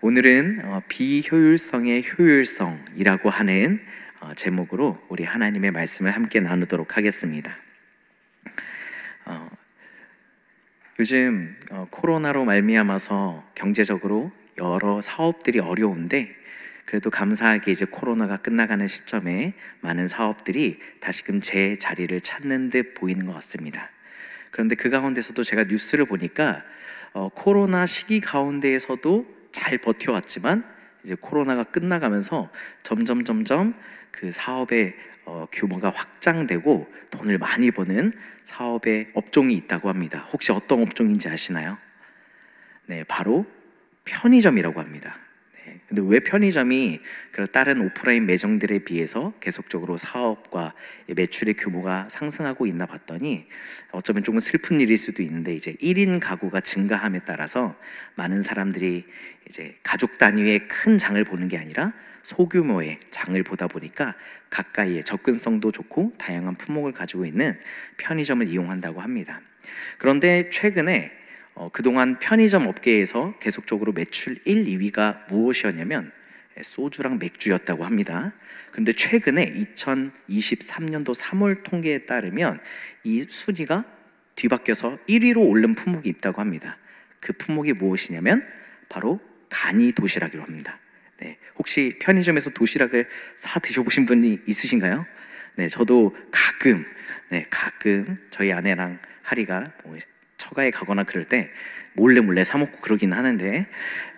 오늘은 비효율성의 효율성이라고 하는 제목으로 우리 하나님의 말씀을 함께 나누도록 하겠습니다. 요즘 코로나로 말미암아서 경제적으로 여러 사업들이 어려운데, 그래도 감사하게 이제 코로나가 끝나가는 시점에 많은 사업들이 다시금 제 자리를 찾는 듯 보이는 것 같습니다. 그런데 그 가운데서도 제가 뉴스를 보니까 코로나 시기 가운데에서도 잘 버텨왔지만 이제 코로나가 끝나가면서 점점 그 사업의 규모가 확장되고 돈을 많이 버는 사업의 업종이 있다고 합니다. 혹시 어떤 업종인지 아시나요? 네, 바로 편의점이라고 합니다. 네, 근데 왜 편의점이 다른 오프라인 매장들에 비해서 계속적으로 사업과 매출의 규모가 상승하고 있나 봤더니, 어쩌면 조금 슬픈 일일 수도 있는데, 이제 1인 가구가 증가함에 따라서 많은 사람들이 이제 가족 단위의 큰 장을 보는 게 아니라 소규모의 장을 보다 보니까 가까이에 접근성도 좋고 다양한 품목을 가지고 있는 편의점을 이용한다고 합니다. 그런데 최근에 그동안 편의점 업계에서 계속적으로 매출 1, 2위가 무엇이었냐면 소주랑 맥주였다고 합니다. 그런데 최근에 2023년도 3월 통계에 따르면 이 순위가 뒤바뀌어서 1위로 오른 품목이 있다고 합니다. 그 품목이 무엇이냐면 바로 간이 도시락이라고 합니다. 네, 혹시 편의점에서 도시락을 사 드셔보신 분이 있으신가요? 네, 저도 가끔 저희 아내랑 하리가 처가에 가거나 그럴 때 몰래 사 먹고 그러긴 하는데,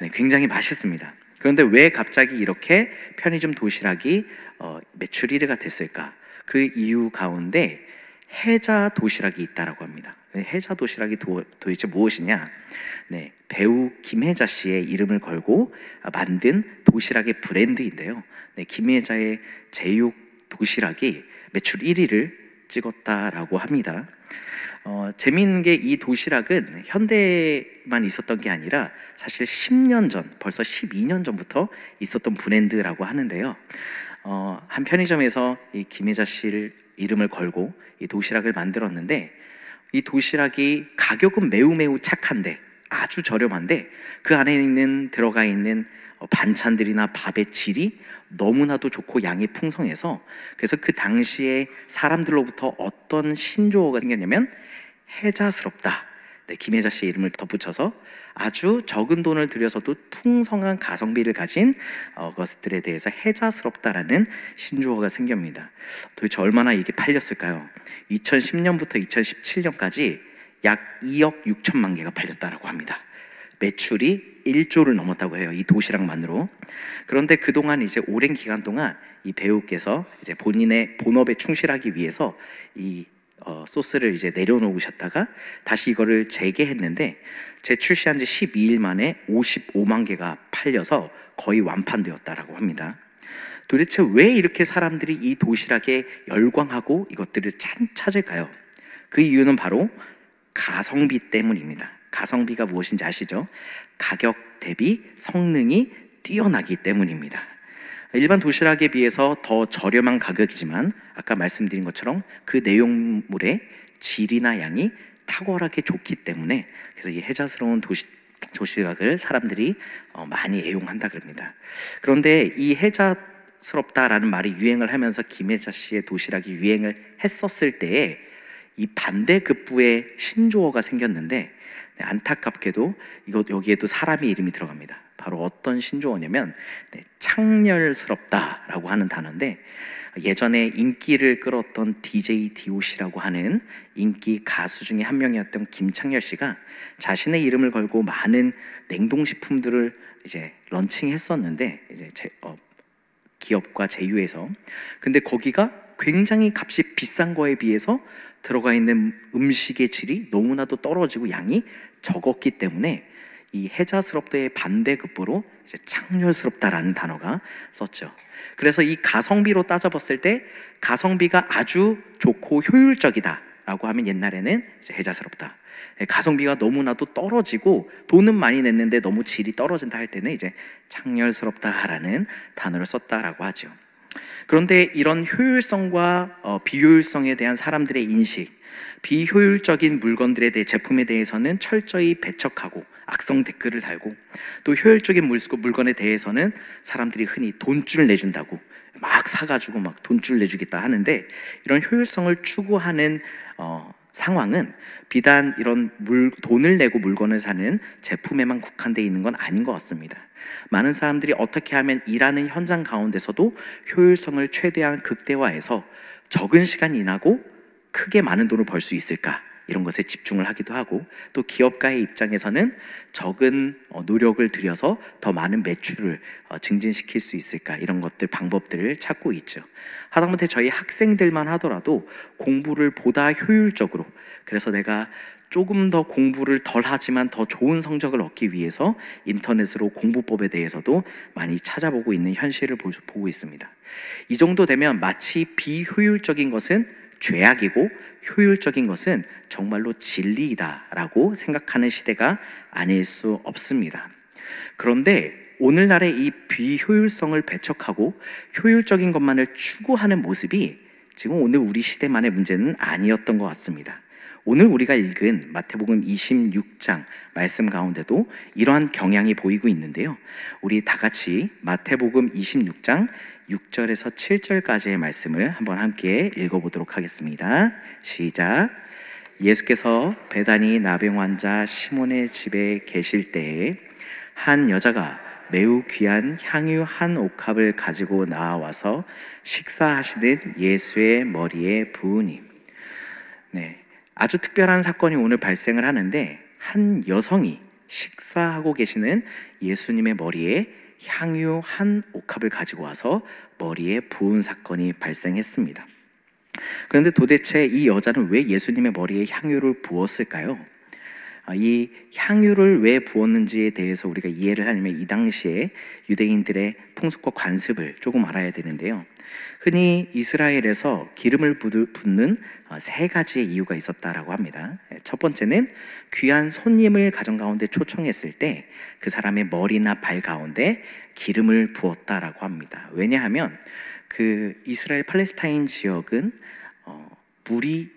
네, 굉장히 맛있습니다. 그런데 왜 갑자기 이렇게 편의점 도시락이 매출 1위가 됐을까? 그 이유 가운데 해자 도시락이 있다라고 합니다. 해자 도시락이 도대체 무엇이냐? 네, 배우 김혜자 씨의 이름을 걸고 만든 도시락의 브랜드인데요. 네, 김혜자의 제육 도시락이 매출 1위를 찍었다라고 합니다. 재미있는 게 이 도시락은 현대만 있었던 게 아니라 사실 10년 전, 벌써 12년 전부터 있었던 브랜드라고 하는데요. 한 편의점에서 이 김혜자 씨를 이름을 걸고 이 도시락을 만들었는데, 이 도시락이 가격은 매우 착한데, 아주 저렴한데, 그 안에 들어가 있는 반찬들이나 밥의 질이 너무나도 좋고 양이 풍성해서, 그래서 그 당시에 사람들로부터 어떤 신조어가 생겼냐면 해자스럽다. 네, 김혜자 씨의 이름을 덧붙여서 아주 적은 돈을 들여서도 풍성한 가성비를 가진 것들에 대해서 해자스럽다라는 신조어가 생깁니다. 도대체 얼마나 이게 팔렸을까요? 2010년부터 2017년까지 약 2억 6천만 개가 팔렸다라고 합니다. 매출이 1조를 넘었다고 해요, 이 도시락만으로. 그런데 그동안 이제 오랜 기간 동안 이 배우께서 이제 본인의 본업에 충실하기 위해서 이 소스를 이제 내려놓으셨다가 다시 이거를 재개했는데, 재출시한 지 12일 만에 55만 개가 팔려서 거의 완판되었다라고 합니다. 도대체 왜 이렇게 사람들이 이 도시락에 열광하고 이것들을 찾을까요? 그 이유는 바로 가성비 때문입니다. 가성비가 무엇인지 아시죠? 가격 대비 성능이 뛰어나기 때문입니다. 일반 도시락에 비해서 더 저렴한 가격이지만 아까 말씀드린 것처럼 그 내용물의 질이나 양이 탁월하게 좋기 때문에, 그래서 이 해자스러운 도시락을 사람들이 많이 애용한다 그럽니다. 그런데 이 해자스럽다라는 말이 유행을 하면서 김혜자 씨의 도시락이 유행을 했었을 때에 이 반대급부의 신조어가 생겼는데, 네, 안타깝게도 여기에도 사람의 이름이 들어갑니다. 바로 어떤 신조어냐면 창렬스럽다라고 하는 단어인데, 예전에 인기를 끌었던 DJ DOC라고 하는 인기 가수 중에 한 명이었던 김창렬 씨가 자신의 이름을 걸고 많은 냉동식품들을 이제 런칭했었는데, 이제 기업과 제휴해서. 근데 거기가 굉장히 값이 비싼 거에 비해서 들어가 있는 음식의 질이 너무나도 떨어지고 양이 적었기 때문에 이 해자스럽다의 반대급부로 이제 창렬스럽다라는 단어가 썼죠. 그래서 이 가성비로 따져봤을 때 가성비가 아주 좋고 효율적이다라고 하면 옛날에는 이제 해자스럽다. 가성비가 너무나도 떨어지고 돈은 많이 냈는데 너무 질이 떨어진다 할 때는 이제 창렬스럽다라는 단어를 썼다라고 하죠. 그런데 이런 효율성과 비효율성에 대한 사람들의 인식, 비효율적인 물건들에 대해 제품에 대해서는 철저히 배척하고 악성 댓글을 달고, 또 효율적인 물건에 대해서는 사람들이 흔히 돈줄 내준다고 막 사가지고 막 돈줄 내주겠다 하는데, 이런 효율성을 추구하는 상황은 비단 이런 돈을 내고 물건을 사는 제품에만 국한되어 있는 건 아닌 것 같습니다. 많은 사람들이 어떻게 하면 일하는 현장 가운데서도 효율성을 최대한 극대화해서 적은 시간 일하고 크게 많은 돈을 벌 수 있을까, 이런 것에 집중을 하기도 하고, 또 기업가의 입장에서는 적은 노력을 들여서 더 많은 매출을 증진시킬 수 있을까, 이런 것들 방법들을 찾고 있죠. 하다못해 저희 학생들만 하더라도 공부를 보다 효율적으로, 그래서 내가 조금 더 공부를 덜 하지만 더 좋은 성적을 얻기 위해서 인터넷으로 공부법에 대해서도 많이 찾아보고 있는 현실을 보고 있습니다. 이 정도 되면 마치 비효율적인 것은 죄악이고 효율적인 것은 정말로 진리이다라고 생각하는 시대가 아닐 수 없습니다. 그런데 오늘날의 이 비효율성을 배척하고 효율적인 것만을 추구하는 모습이 지금 오늘 우리 시대만의 문제는 아니었던 것 같습니다. 오늘 우리가 읽은 마태복음 26장 말씀 가운데도 이러한 경향이 보이고 있는데요, 우리 다 같이 마태복음 26장 6절에서 7절까지의 말씀을 한번 함께 읽어보도록 하겠습니다. 시작. 예수께서 베다니 나병 환자 시몬의 집에 계실 때에 한 여자가 매우 귀한 향유 한 옥합을 가지고 나와서 식사하시듯 예수의 머리에 부으니, 아주 특별한 사건이 오늘 발생을 하는데, 한 여성이 식사하고 계시는 예수님의 머리에 향유 한 옥합을 가지고 와서 머리에 부은 사건이 발생했습니다. 그런데 도대체 이 여자는 왜 예수님의 머리에 향유를 부었을까요? 이 향유를 왜 부었는지에 대해서 우리가 이해를 하려면 이 당시에 유대인들의 풍습과 관습을 조금 알아야 되는데요, 흔히 이스라엘에서 기름을 붓는 세 가지의 이유가 있었다라고 합니다. 첫 번째는 귀한 손님을 가정 가운데 초청했을 때 그 사람의 머리나 발 가운데 기름을 부었다라고 합니다. 왜냐하면 그 이스라엘 팔레스타인 지역은 물이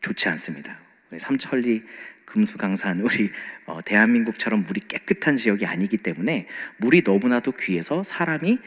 좋지 않습니다. 삼천리 금수강산, 우리 대한민국처럼 물이 깨끗한 지역이 아니기 때문에 물이 너무나도 귀해서 사람이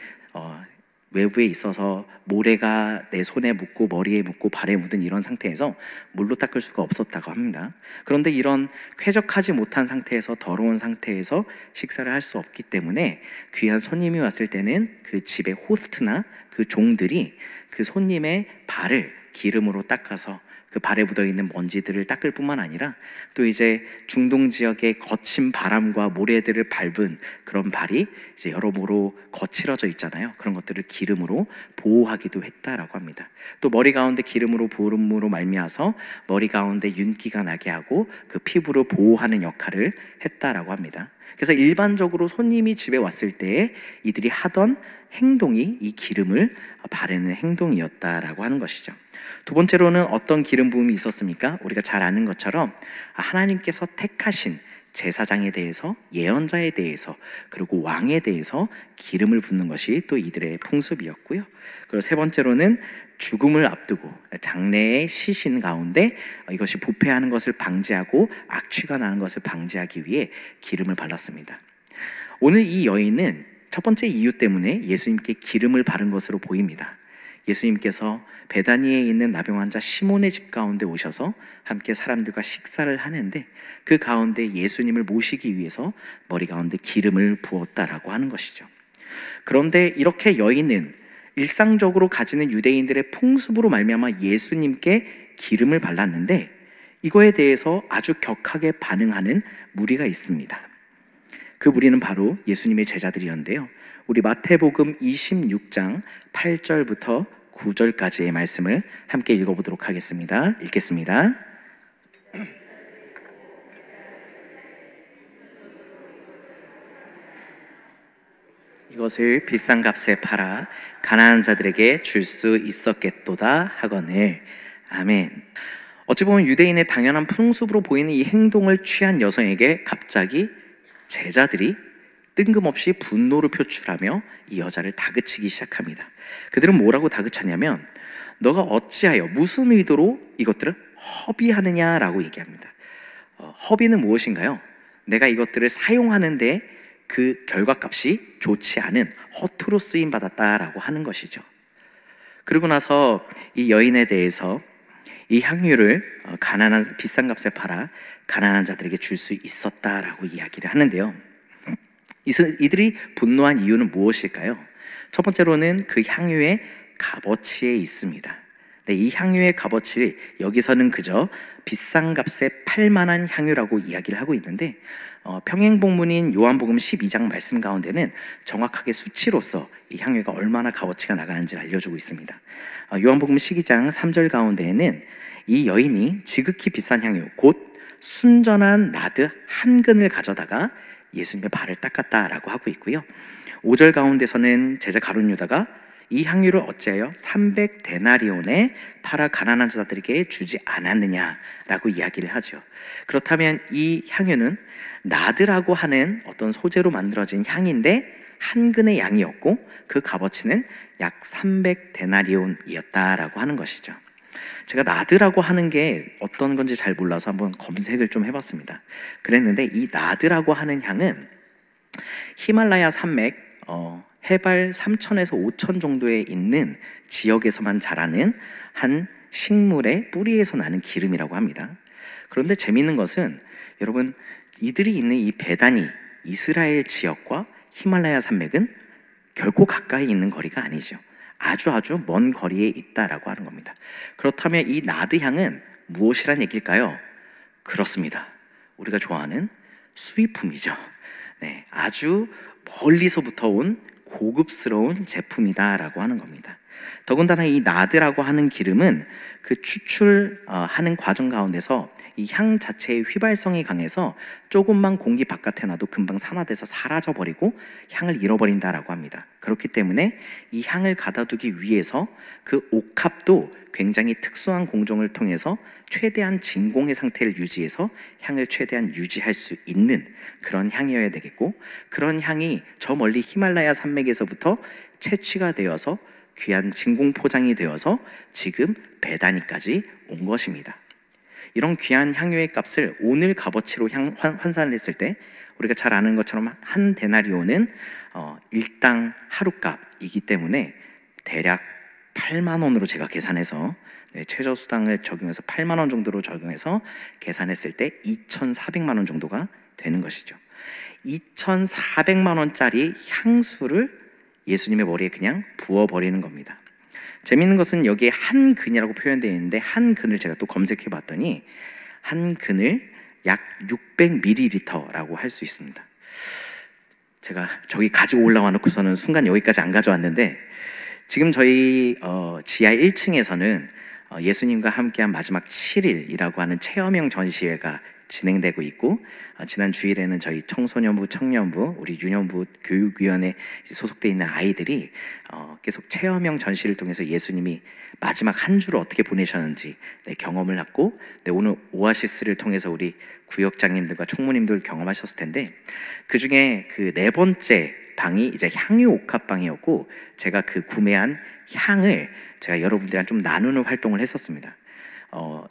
외부에 있어서 모래가 내 손에 묻고 머리에 묻고 발에 묻은 이런 상태에서 물로 닦을 수가 없었다고 합니다. 그런데 이런 쾌적하지 못한 상태에서, 더러운 상태에서 식사를 할 수 없기 때문에 귀한 손님이 왔을 때는 그 집의 호스트나 그 종들이 그 손님의 발을 기름으로 닦아서 그 발에 묻어있는 먼지들을 닦을 뿐만 아니라, 또 이제 중동 지역의 거친 바람과 모래들을 밟은 그런 발이 이제 여러모로 거칠어져 있잖아요. 그런 것들을 기름으로 보호하기도 했다라고 합니다. 또 머리 가운데 기름으로 부음으로 말미암아서 머리 가운데 윤기가 나게 하고 그 피부를 보호하는 역할을 했다라고 합니다. 그래서 일반적으로 손님이 집에 왔을 때 이들이 하던 행동이 이 기름을 바르는 행동이었다라고 하는 것이죠. 두 번째로는 어떤 기름 부음이 있었습니까? 우리가 잘 아는 것처럼 하나님께서 택하신 제사장에 대해서, 예언자에 대해서, 그리고 왕에 대해서 기름을 붓는 것이 또 이들의 풍습이었고요. 그리고 세 번째로는 죽음을 앞두고 장래의 시신 가운데 이것이 부패하는 것을 방지하고 악취가 나는 것을 방지하기 위해 기름을 발랐습니다. 오늘 이 여인은 첫 번째 이유 때문에 예수님께 기름을 바른 것으로 보입니다. 예수님께서 베다니에 있는 나병 환자 시몬의 집 가운데 오셔서 함께 사람들과 식사를 하는데, 그 가운데 예수님을 모시기 위해서 머리 가운데 기름을 부었다라고 하는 것이죠. 그런데 이렇게 여인은 일상적으로 가지는 유대인들의 풍습으로 말미암아 예수님께 기름을 발랐는데, 이거에 대해서 아주 격하게 반응하는 무리가 있습니다. 그 무리는 바로 예수님의 제자들이었는데요, 우리 마태복음 26장 8절부터 9절까지의 말씀을 함께 읽어보도록 하겠습니다. 읽겠습니다. 이것을 비싼 값에 팔아 가난한 자들에게 줄 수 있었겠도다 하거늘. 아멘. 어찌 보면 유대인의 당연한 풍습으로 보이는 이 행동을 취한 여성에게 갑자기 제자들이 뜬금없이 분노를 표출하며 이 여자를 다그치기 시작합니다. 그들은 뭐라고 다그쳤냐면, 너가 어찌하여 무슨 의도로 이것들을 허비하느냐라고 얘기합니다. 허비는 무엇인가요? 내가 이것들을 사용하는데 그 결과값이 좋지 않은 허투루 쓰임 받았다라고 하는 것이죠. 그리고 나서 이 여인에 대해서 이 향유를 가난한 비싼 값에 팔아 가난한 자들에게 줄 수 있었다라고 이야기를 하는데요. 이들이 분노한 이유는 무엇일까요? 첫 번째로는 그 향유의 값어치에 있습니다. 네, 이 향유의 값어치를 여기서는 그저 비싼 값에 팔 만한 향유라고 이야기를 하고 있는데, 평행본문인 요한복음 12장 말씀 가운데는 정확하게 수치로서 이 향유가 얼마나 값어치가 나가는지를 알려주고 있습니다. 요한복음 12장 3절 가운데에는 이 여인이 지극히 비싼 향유 곧 순전한 나드 한 근을 가져다가 예수님의 발을 닦았다라고 하고 있고요. 5절 가운데서는 제자 가룟 유다가 이 향유를 어찌하여 300데나리온에 팔아 가난한 자들에게 주지 않았느냐라고 이야기를 하죠. 그렇다면 이 향유는 나드라고 하는 어떤 소재로 만들어진 향인데 한 근의 양이었고 그 값어치는 약 300데나리온이었다라고 하는 것이죠. 제가 나드라고 하는 게 어떤 건지 잘 몰라서 한번 검색을 좀 해봤습니다. 그랬는데 이 나드라고 하는 향은 히말라야 산맥 해발 3,000에서 5,000 정도에 있는 지역에서만 자라는 한 식물의 뿌리에서 나는 기름이라고 합니다. 그런데 재미있는 것은 여러분, 이들이 있는 이 베다니 이스라엘 지역과 히말라야 산맥은 결코 가까이 있는 거리가 아니죠. 아주 먼 거리에 있다라고 하는 겁니다. 그렇다면 이 나드 향은 무엇이란 얘기일까요? 그렇습니다. 우리가 좋아하는 수입품이죠. 네, 아주 멀리서부터 온 고급스러운 제품이다라고 하는 겁니다. 더군다나 이 나드라고 하는 기름은 그 추출하는 과정 가운데서 이 향 자체의 휘발성이 강해서 조금만 공기 바깥에 놔도 금방 산화돼서 사라져버리고 향을 잃어버린다라고 합니다. 그렇기 때문에 이 향을 가둬두기 위해서 그 옥합도 굉장히 특수한 공정을 통해서 최대한 진공의 상태를 유지해서 향을 최대한 유지할 수 있는 그런 향이어야 되겠고, 그런 향이 저 멀리 히말라야 산맥에서부터 채취가 되어서 귀한 진공 포장이 되어서 지금 베다니까지 온 것입니다. 이런 귀한 향유의 값을 오늘 값어치로 환산을 했을 때 우리가 잘 아는 것처럼 한 데나리온은 일당 하룻값이기 때문에 대략 8만 원으로 제가 계산해서 최저수당을 적용해서 8만 원 정도로 적용해서 계산했을 때 2,400만 원 정도가 되는 것이죠. 2,400만 원짜리 향수를 예수님의 머리에 그냥 부어버리는 겁니다. 재밌는 것은 여기에 한 근이라고 표현되어 있는데 한 근을 제가 또 검색해 봤더니 한 근을 약 600ml라고 할 수 있습니다. 제가 저기 가지고 올라와 놓고서는 순간 여기까지 안 가져왔는데, 지금 저희 지하 1층에서는 예수님과 함께한 마지막 7일이라고 하는 체험형 전시회가 진행되고 있고, 지난 주일에는 저희 청소년부, 청년부, 우리 유년부 교육위원회 소속돼 있는 아이들이 계속 체험형 전시를 통해서 예수님이 마지막 한 주를 어떻게 보내셨는지 경험을 했고, 오늘 오아시스를 통해서 우리 구역장님들과 총무님들 경험하셨을 텐데, 그 중에 그 네 번째 방이 이제 향유 옥합방이었고, 제가 그 구매한 향을 제가 여러분들이랑 좀 나누는 활동을 했었습니다.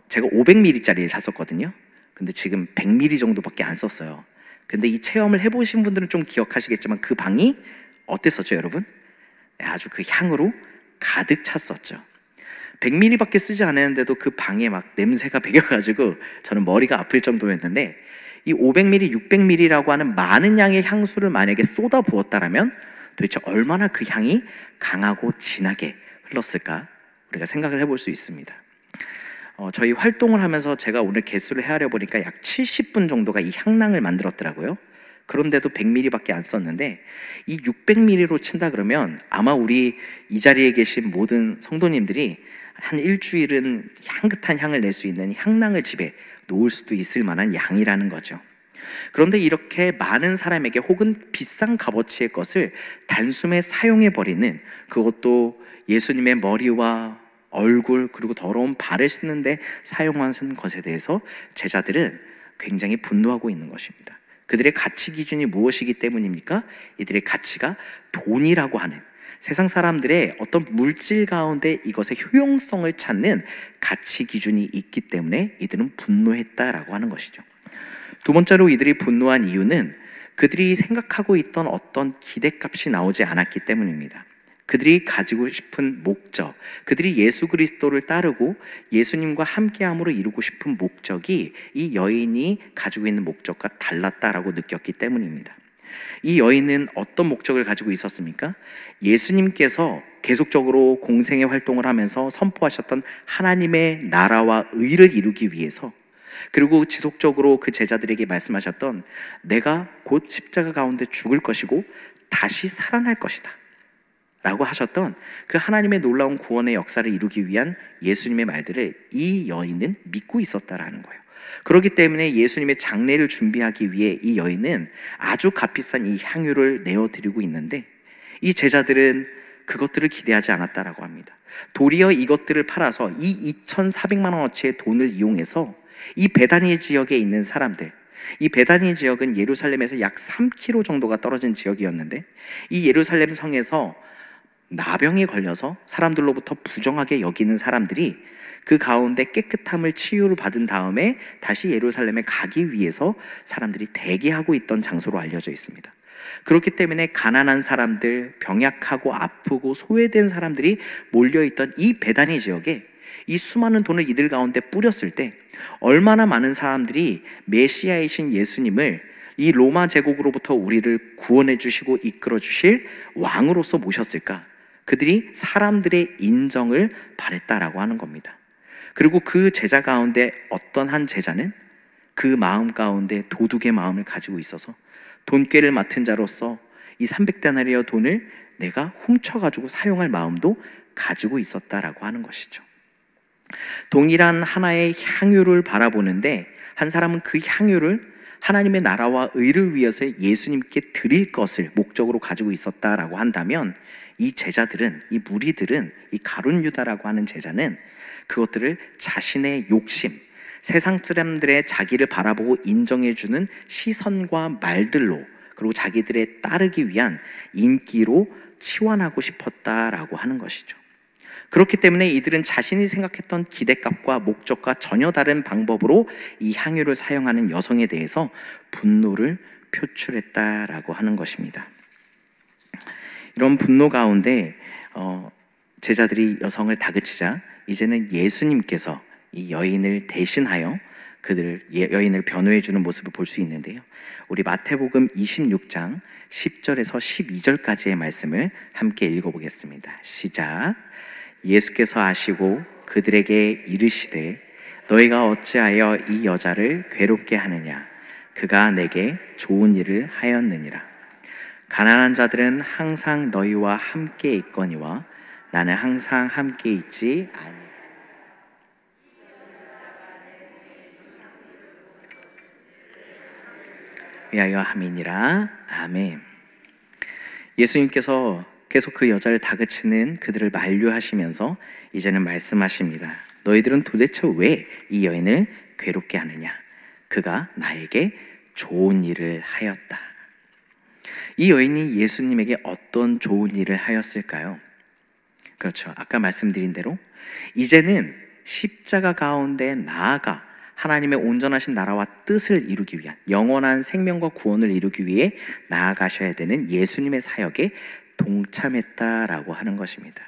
제가 500ml짜리를 샀었거든요. 근데 지금 100ml 정도밖에 안 썼어요. 근데 이 체험을 해보신 분들은 좀 기억하시겠지만 그 방이 어땠었죠, 여러분? 네, 아주 그 향으로 가득 찼었죠. 100ml밖에 쓰지 않았는데도 그 방에 막 냄새가 배겨가지고 저는 머리가 아플 정도였는데, 이 500ml, 600ml라고 하는 많은 양의 향수를 만약에 쏟아 부었다라면 도대체 얼마나 그 향이 강하고 진하게 흘렀을까 우리가 생각을 해볼 수 있습니다. 저희 활동을 하면서 제가 오늘 개수를 헤아려 보니까 약 70분 정도가 이 향낭을 만들었더라고요. 그런데도 100ml밖에 안 썼는데, 이 600ml로 친다 그러면 아마 우리 이 자리에 계신 모든 성도님들이 한 일주일은 향긋한 향을 낼 수 있는 향낭을 집에 놓을 수도 있을 만한 양이라는 거죠. 그런데 이렇게 많은 사람에게 혹은 비싼 값어치의 것을 단숨에 사용해버리는, 그것도 예수님의 머리와 얼굴 그리고 더러운 발을 씻는데 사용하는 것에 대해서 제자들은 굉장히 분노하고 있는 것입니다. 그들의 가치 기준이 무엇이기 때문입니까? 이들의 가치가 돈이라고 하는, 세상 사람들의 어떤 물질 가운데 이것의 효용성을 찾는 가치 기준이 있기 때문에 이들은 분노했다라고 하는 것이죠. 두 번째로 이들이 분노한 이유는 그들이 생각하고 있던 어떤 기대값이 나오지 않았기 때문입니다. 그들이 가지고 싶은 목적, 그들이 예수 그리스도를 따르고 예수님과 함께함으로 이루고 싶은 목적이 이 여인이 가지고 있는 목적과 달랐다라고 느꼈기 때문입니다. 이 여인은 어떤 목적을 가지고 있었습니까? 예수님께서 계속적으로 공생의 활동을 하면서 선포하셨던 하나님의 나라와 의를 이루기 위해서, 그리고 지속적으로 그 제자들에게 말씀하셨던 내가 곧 십자가 가운데 죽을 것이고 다시 살아날 것이다 라고 하셨던 그 하나님의 놀라운 구원의 역사를 이루기 위한 예수님의 말들을 이 여인은 믿고 있었다라는 거예요. 그렇기 때문에 예수님의 장례를 준비하기 위해 이 여인은 아주 값비싼 이 향유를 내어드리고 있는데, 이 제자들은 그것들을 기대하지 않았다라고 합니다. 도리어 이것들을 팔아서 이 2,400만 원어치의 돈을 이용해서 이 베다니 지역에 있는 사람들, 이 베다니 지역은 예루살렘에서 약 3km 정도가 떨어진 지역이었는데, 이 예루살렘 성에서 나병이 걸려서 사람들로부터 부정하게 여기는 사람들이 그 가운데 깨끗함을 치유를 받은 다음에 다시 예루살렘에 가기 위해서 사람들이 대기하고 있던 장소로 알려져 있습니다. 그렇기 때문에 가난한 사람들, 병약하고 아프고 소외된 사람들이 몰려있던 이 베다니 지역에 이 수많은 돈을 이들 가운데 뿌렸을 때 얼마나 많은 사람들이 메시아이신 예수님을 이 로마 제국으로부터 우리를 구원해 주시고 이끌어 주실 왕으로서 모셨을까? 그들이 사람들의 인정을 바랬다라고 하는 겁니다. 그리고 그 제자 가운데 어떤 한 제자는 그 마음 가운데 도둑의 마음을 가지고 있어서 돈꾀를 맡은 자로서 이 300데나리어 돈을 내가 훔쳐가지고 사용할 마음도 가지고 있었다라고 하는 것이죠. 동일한 하나의 향유를 바라보는데 한 사람은 그 향유를 하나님의 나라와 의를 위해서 예수님께 드릴 것을 목적으로 가지고 있었다라고 한다면, 이 제자들은, 이 무리들은, 이 가룟 유다라고 하는 제자는 그것들을 자신의 욕심, 세상 사람들의 자기를 바라보고 인정해주는 시선과 말들로, 그리고 자기들의 따르기 위한 인기로 치환하고 싶었다라고 하는 것이죠. 그렇기 때문에 이들은 자신이 생각했던 기대값과 목적과 전혀 다른 방법으로 이 향유를 사용하는 여성에 대해서 분노를 표출했다라고 하는 것입니다. 이런 분노 가운데 제자들이 여성을 다그치자 이제는 예수님께서 이 여인을 대신하여 여인을 변호해 주는 모습을 볼 수 있는데요. 우리 마태복음 26장 10절에서 12절까지의 말씀을 함께 읽어보겠습니다. 시작. 예수께서 아시고 그들에게 이르시되 너희가 어찌하여 이 여자를 괴롭게 하느냐? 그가 내게 좋은 일을 하였느니라. 가난한 자들은 항상 너희와 함께 있거니와 나는 항상 함께 있지 아니하리라. 위하여 함이니라. 아멘. 예수님께서 계속 그 여자를 다그치는 그들을 만류하시면서 이제는 말씀하십니다. 너희들은 도대체 왜 이 여인을 괴롭게 하느냐? 그가 나에게 좋은 일을 하였다. 이 여인이 예수님에게 어떤 좋은 일을 하였을까요? 그렇죠. 아까 말씀드린 대로 이제는 십자가 가운데 나아가 하나님의 온전하신 나라와 뜻을 이루기 위한 영원한 생명과 구원을 이루기 위해 나아가셔야 되는 예수님의 사역에 동참했다라고 하는 것입니다.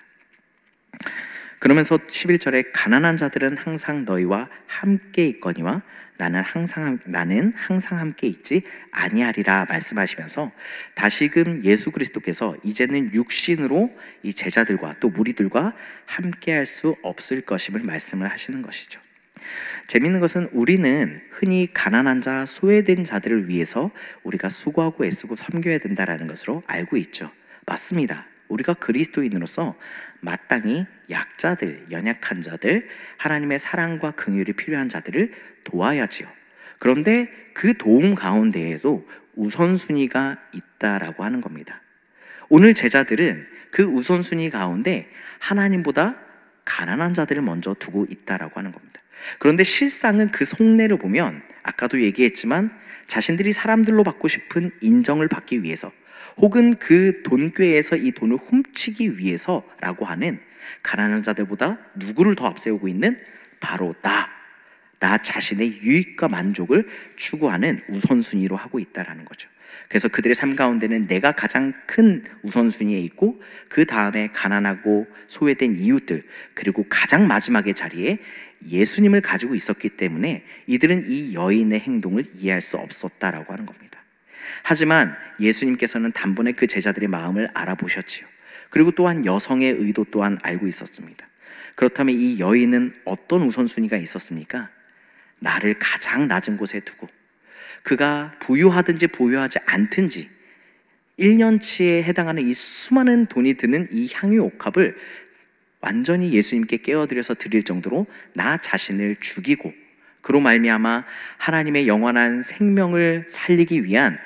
그러면서 11절에 가난한 자들은 항상 너희와 함께 있거니와 나는 항상 함께 있지 아니하리라 말씀하시면서 다시금 예수 그리스도께서 이제는 육신으로 이 제자들과 또 무리들과 함께 할 수 없을 것임을 말씀을 하시는 것이죠. 재미있는 것은 우리는 흔히 가난한 자, 소외된 자들을 위해서 우리가 수고하고 애쓰고 섬겨야 된다는 것으로 알고 있죠. 맞습니다. 우리가 그리스도인으로서 마땅히 약자들, 연약한 자들, 하나님의 사랑과 긍휼이 필요한 자들을 도와야지요. 그런데 그 도움 가운데에도 우선순위가 있다라고 하는 겁니다. 오늘 제자들은 그 우선순위 가운데 하나님보다 가난한 자들을 먼저 두고 있다라고 하는 겁니다. 그런데 실상은 그 속내를 보면 아까도 얘기했지만 자신들이 사람들로 받고 싶은 인정을 받기 위해서 혹은 그 돈꾀에서 이 돈을 훔치기 위해서라고 하는 가난한 자들보다 누구를 더 앞세우고 있는 바로 나 자신의 유익과 만족을 추구하는 우선순위로 하고 있다라는 거죠. 그래서 그들의 삶 가운데는 내가 가장 큰 우선순위에 있고, 그 다음에 가난하고 소외된 이웃들, 그리고 가장 마지막의 자리에 예수님을 가지고 있었기 때문에 이들은 이 여인의 행동을 이해할 수 없었다라고 하는 겁니다. 하지만 예수님께서는 단번에 그 제자들의 마음을 알아보셨지요. 그리고 또한 여성의 의도 또한 알고 있었습니다. 그렇다면 이 여인은 어떤 우선순위가 있었습니까? 나를 가장 낮은 곳에 두고, 그가 부유하든지 부유하지 않든지 1년치에 해당하는 이 수많은 돈이 드는 이 향유 옥합을 완전히 예수님께 깨어드려서 드릴 정도로 나 자신을 죽이고, 그로 말미암아 하나님의 영원한 생명을 살리기 위한,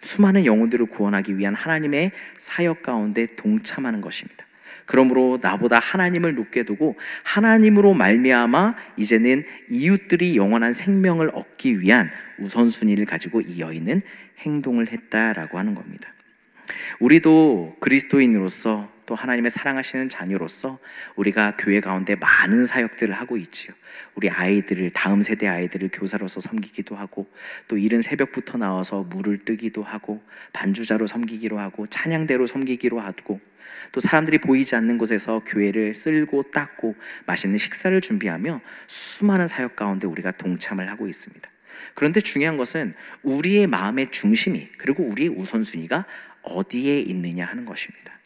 수많은 영혼들을 구원하기 위한 하나님의 사역 가운데 동참하는 것입니다. 그러므로 나보다 하나님을 높게 두고 하나님으로 말미암아 이제는 이웃들이 영원한 생명을 얻기 위한 우선순위를 가지고 이 여인은 행동을 했다라고 하는 겁니다. 우리도 그리스도인으로서, 또 하나님의 사랑하시는 자녀로서 우리가 교회 가운데 많은 사역들을 하고 있지요. 우리 아이들을, 다음 세대 아이들을 교사로서 섬기기도 하고, 또 이른 새벽부터 나와서 물을 뜨기도 하고, 반주자로 섬기기로 하고, 찬양대로 섬기기로 하고, 또 사람들이 보이지 않는 곳에서 교회를 쓸고 닦고 맛있는 식사를 준비하며 수많은 사역 가운데 우리가 동참을 하고 있습니다. 그런데 중요한 것은 우리의 마음의 중심이, 그리고 우리의 우선순위가 어디에 있느냐 하는 것입니다.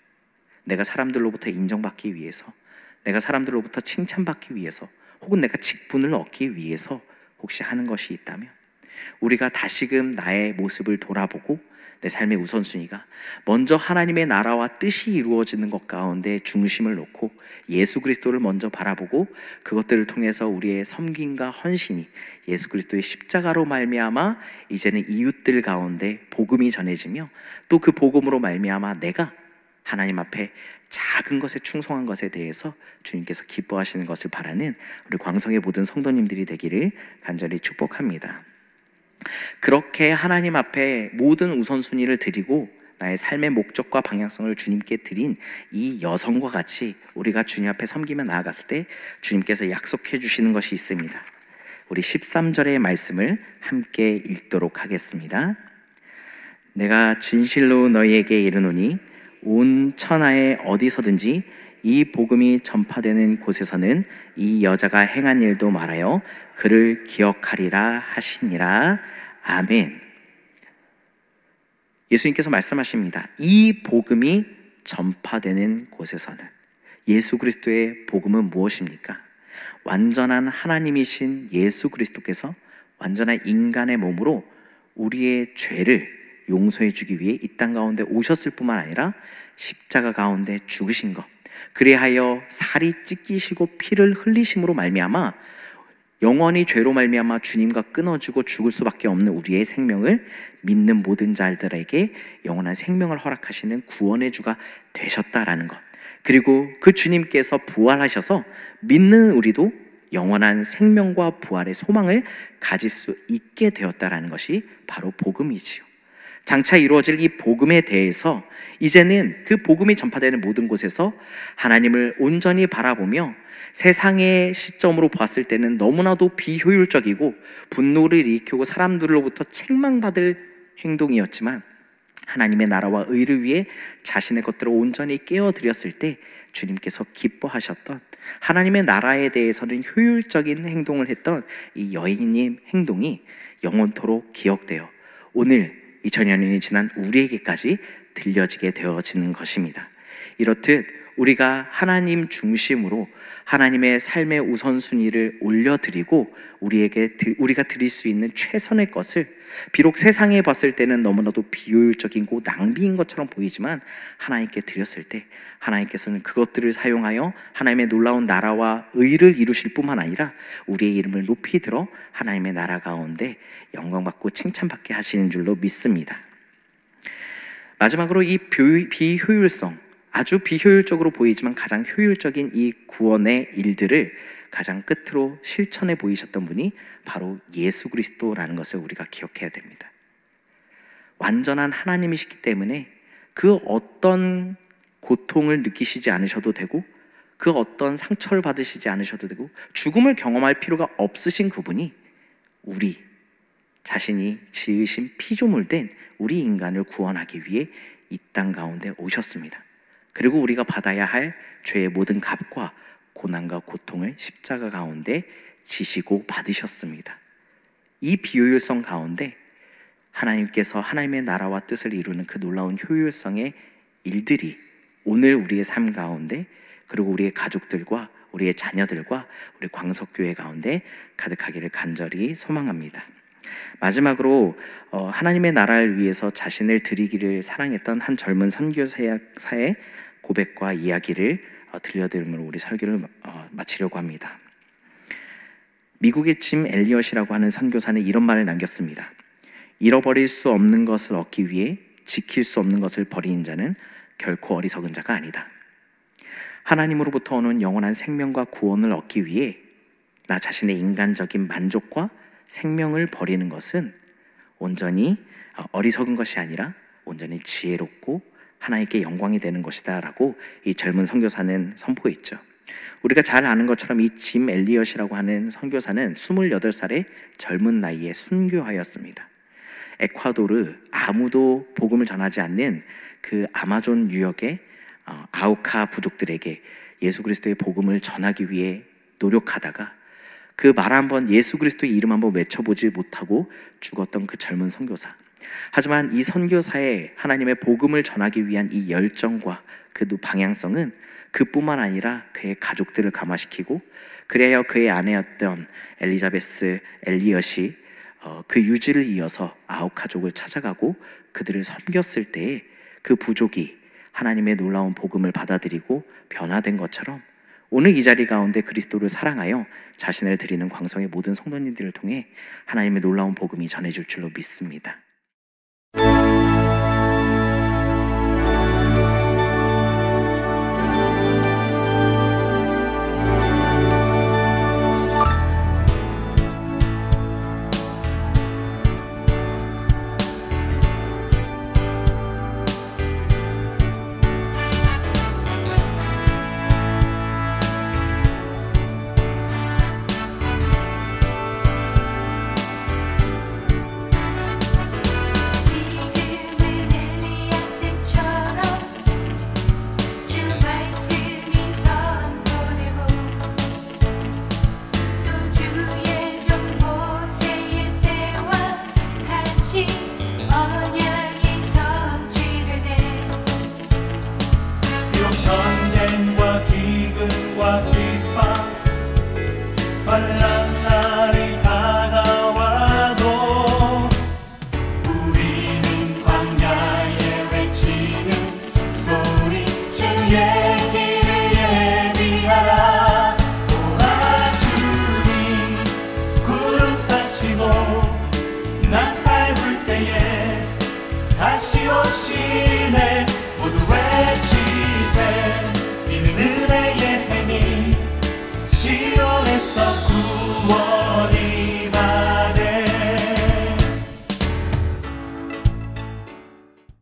내가 사람들로부터 인정받기 위해서, 내가 사람들로부터 칭찬받기 위해서, 혹은 내가 직분을 얻기 위해서 혹시 하는 것이 있다면, 우리가 다시금 나의 모습을 돌아보고 내 삶의 우선순위가 먼저 하나님의 나라와 뜻이 이루어지는 것 가운데 중심을 놓고 예수 그리스도를 먼저 바라보고, 그것들을 통해서 우리의 섬김과 헌신이 예수 그리스도의 십자가로 말미암아 이제는 이웃들 가운데 복음이 전해지며, 또 그 복음으로 말미암아 내가 하나님 앞에 작은 것에 충성한 것에 대해서 주님께서 기뻐하시는 것을 바라는 우리 광성의 모든 성도님들이 되기를 간절히 축복합니다. 그렇게 하나님 앞에 모든 우선순위를 드리고 나의 삶의 목적과 방향성을 주님께 드린 이 여성과 같이 우리가 주님 앞에 섬기며 나아갔을 때 주님께서 약속해 주시는 것이 있습니다. 우리 13절의 말씀을 함께 읽도록 하겠습니다. 내가 진실로 너희에게 이르노니 온 천하에 어디서든지 이 복음이 전파되는 곳에서는 이 여자가 행한 일도 말하여 그를 기억하리라 하시니라. 아멘. 예수님께서 말씀하십니다. 이 복음이 전파되는 곳에서는, 예수 그리스도의 복음은 무엇입니까? 완전한 하나님이신 예수 그리스도께서 완전한 인간의 몸으로 우리의 죄를 용서해 주기 위해 이 땅 가운데 오셨을 뿐만 아니라 십자가 가운데 죽으신 것, 그리하여 살이 찢기시고 피를 흘리심으로 말미암아 영원히 죄로 말미암아 주님과 끊어지고 죽을 수밖에 없는 우리의 생명을 믿는 모든 자들에게 영원한 생명을 허락하시는 구원의 주가 되셨다라는 것, 그리고 그 주님께서 부활하셔서 믿는 우리도 영원한 생명과 부활의 소망을 가질 수 있게 되었다라는 것이 바로 복음이지요. 장차 이루어질 이 복음에 대해서 이제는 그 복음이 전파되는 모든 곳에서 하나님을 온전히 바라보며, 세상의 시점으로 봤을 때는 너무나도 비효율적이고 분노를 일으키고 사람들로부터 책망받을 행동이었지만, 하나님의 나라와 의를 위해 자신의 것들을 온전히 깨어드렸을 때 주님께서 기뻐하셨던, 하나님의 나라에 대해서는 효율적인 행동을 했던 이 여인의 행동이 영원토록 기억되어 오늘 2000년이 지난 우리에게까지 들려지게 되어지는 것입니다. 이렇듯 우리가 하나님 중심으로 하나님의 삶의 우선순위를 올려드리고 우리가 드릴 수 있는 최선의 것을, 비록 세상에 봤을 때는 너무나도 비효율적이고 낭비인 것처럼 보이지만 하나님께 드렸을 때 하나님께서는 그것들을 사용하여 하나님의 놀라운 나라와 의를 이루실 뿐만 아니라 우리의 이름을 높이 들어 하나님의 나라 가운데 영광받고 칭찬받게 하시는 줄로 믿습니다. 마지막으로 이 비효율성, 아주 비효율적으로 보이지만 가장 효율적인 이 구원의 일들을 가장 끝으로 실천해 보이셨던 분이 바로 예수 그리스도라는 것을 우리가 기억해야 됩니다. 완전한 하나님이시기 때문에 그 어떤 고통을 느끼시지 않으셔도 되고, 그 어떤 상처를 받으시지 않으셔도 되고 죽음을 경험할 필요가 없으신 그분이 우리 자신이 지으신 피조물된 우리 인간을 구원하기 위해 이 땅 가운데 오셨습니다. 그리고 우리가 받아야 할 죄의 모든 값과 고난과 고통을 십자가 가운데 지시고 받으셨습니다. 이 비효율성 가운데 하나님께서 하나님의 나라와 뜻을 이루는 그 놀라운 효율성의 일들이 오늘 우리의 삶 가운데, 그리고 우리의 가족들과 우리의 자녀들과 우리 광석교회 가운데 가득하기를 간절히 소망합니다. 마지막으로 하나님의 나라를 위해서 자신을 드리기를 사랑했던 한 젊은 선교사의 고백과 이야기를 들려드림으로 우리 설교를 마치려고 합니다. 미국의 짐 엘리엇이라고 하는 선교사는 이런 말을 남겼습니다. 잃어버릴 수 없는 것을 얻기 위해 지킬 수 없는 것을 버리는 자는 결코 어리석은 자가 아니다. 하나님으로부터 오는 영원한 생명과 구원을 얻기 위해 나 자신의 인간적인 만족과 생명을 버리는 것은 온전히 어리석은 것이 아니라 온전히 지혜롭고 하나님께 영광이 되는 것이다 라고 이 젊은 선교사는 선포했죠. 우리가 잘 아는 것처럼 이 짐 엘리엇이라고 하는 선교사는 28살의 젊은 나이에 순교하였습니다. 에콰도르, 아무도 복음을 전하지 않는 그 아마존 유역의 아우카 부족들에게 예수 그리스도의 복음을 전하기 위해 노력하다가 그 말 한번, 예수 그리스도의 이름 한번 외쳐보지 못하고 죽었던 그 젊은 선교사. 하지만 이 선교사의 하나님의 복음을 전하기 위한 이 열정과 그 방향성은 그뿐만 아니라 그의 가족들을 감화시키고, 그래야 그의 아내였던 엘리자베스 엘리엇이 그 유지를 이어서 아우카족을 찾아가고 그들을 섬겼을 때에 그 부족이 하나님의 놀라운 복음을 받아들이고 변화된 것처럼 오늘 이 자리 가운데 그리스도를 사랑하여 자신을 드리는 광성의 모든 성도님들을 통해 하나님의 놀라운 복음이 전해질 줄로 믿습니다. 다시 오시네 모두 외치세